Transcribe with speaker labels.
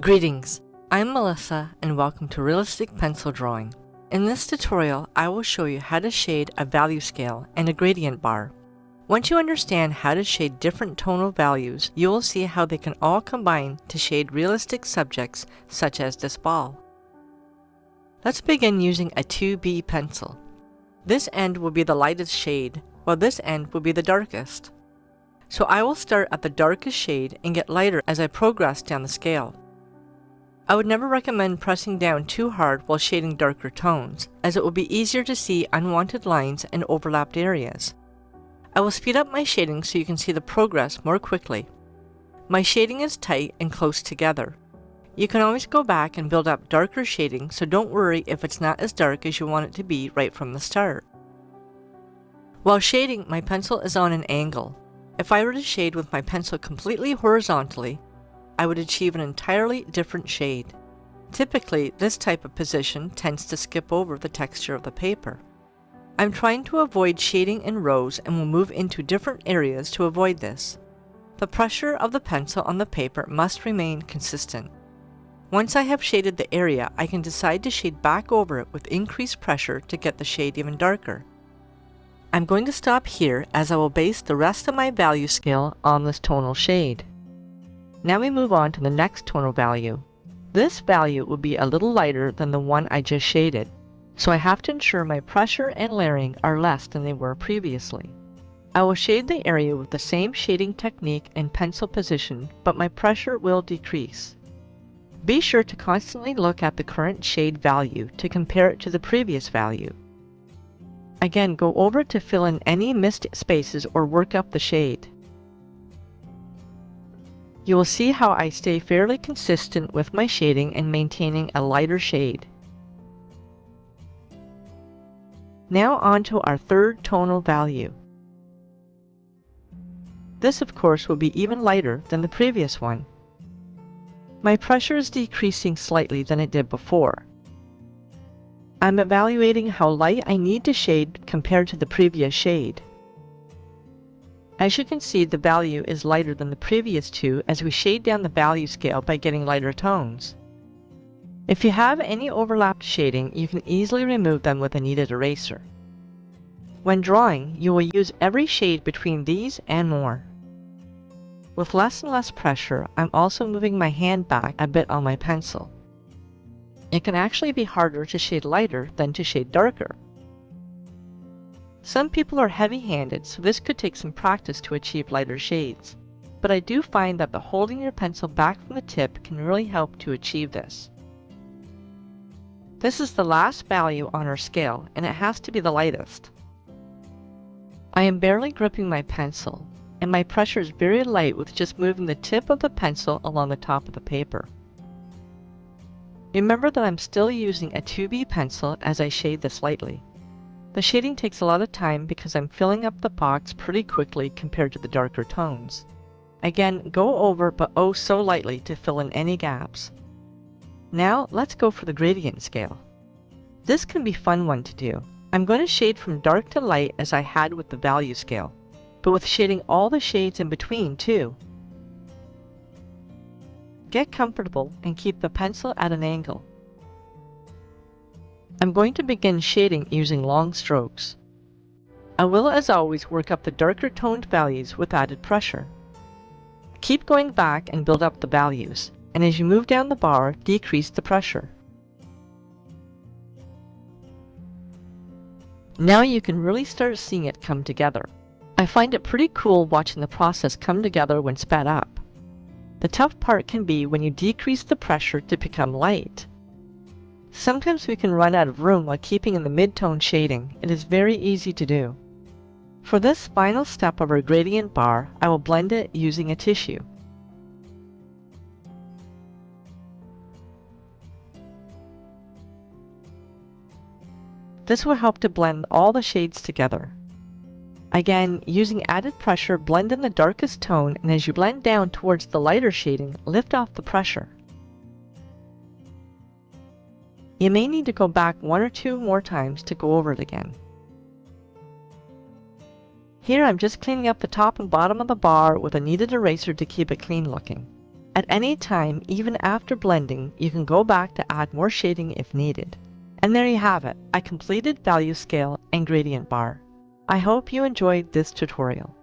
Speaker 1: Greetings, I'm Melissa and welcome to Realistic Pencil Drawing. In this tutorial, I will show you how to shade a value scale and a gradient bar. Once you understand how to shade different tonal values, you will see how they can all combine to shade realistic subjects such as this ball. Let's begin using a 2B pencil. This end will be the lightest shade, while this end will be the darkest. So I will start at the darkest shade and get lighter as I progress down the scale. I would never recommend pressing down too hard while shading darker tones, as it will be easier to see unwanted lines and overlapped areas. I will speed up my shading so you can see the progress more quickly. My shading is tight and close together. You can always go back and build up darker shading, so don't worry if it's not as dark as you want it to be right from the start. While shading, my pencil is on an angle. If I were to shade with my pencil completely horizontally, I would achieve an entirely different shade. Typically, this type of position tends to skip over the texture of the paper. I'm trying to avoid shading in rows and will move into different areas to avoid this. The pressure of the pencil on the paper must remain consistent. Once I have shaded the area, I can decide to shade back over it with increased pressure to get the shade even darker. I'm going to stop here as I will base the rest of my value scale on this tonal shade. Now we move on to the next tonal value. This value will be a little lighter than the one I just shaded, so I have to ensure my pressure and layering are less than they were previously. I will shade the area with the same shading technique and pencil position, but my pressure will decrease. Be sure to constantly look at the current shade value to compare it to the previous value. Again, go over to fill in any missed spaces or work up the shade. You will see how I stay fairly consistent with my shading and maintaining a lighter shade. Now on to our third tonal value. This of course will be even lighter than the previous one. My pressure is decreasing slightly than it did before. I'm evaluating how light I need to shade compared to the previous shade. As you can see, the value is lighter than the previous two as we shade down the value scale by getting lighter tones. If you have any overlapped shading, you can easily remove them with a kneaded eraser. When drawing, you will use every shade between these and more. With less and less pressure, I'm also moving my hand back a bit on my pencil. It can actually be harder to shade lighter than to shade darker. Some people are heavy-handed, so this could take some practice to achieve lighter shades, but I do find that the holding your pencil back from the tip can really help to achieve this. This is the last value on our scale, and it has to be the lightest. I am barely gripping my pencil, and my pressure is very light with just moving the tip of the pencil along the top of the paper. Remember that I'm still using a 2B pencil as I shade this lightly. The shading takes a lot of time because I'm filling up the box pretty quickly compared to the darker tones. Again, go over but oh so lightly to fill in any gaps. Now let's go for the gradient scale. This can be a fun one to do. I'm going to shade from dark to light as I had with the value scale, but with shading all the shades in between too. Get comfortable and keep the pencil at an angle. I'm going to begin shading using long strokes. I will, as always, work up the darker toned values with added pressure. Keep going back and build up the values, and as you move down the bar, decrease the pressure. Now you can really start seeing it come together. I find it pretty cool watching the process come together when sped up. The tough part can be when you decrease the pressure to become light. Sometimes we can run out of room while keeping in the mid-tone shading. It is very easy to do. For this final step of our gradient bar, I will blend it using a tissue. This will help to blend all the shades together. Again, using added pressure, blend in the darkest tone, and as you blend down towards the lighter shading, lift off the pressure. You may need to go back one or two more times to go over it again. Here I'm just cleaning up the top and bottom of the bar with a kneaded eraser to keep it clean looking. At any time, even after blending, you can go back to add more shading if needed. And there you have it, a completed value scale and gradient bar. I hope you enjoyed this tutorial.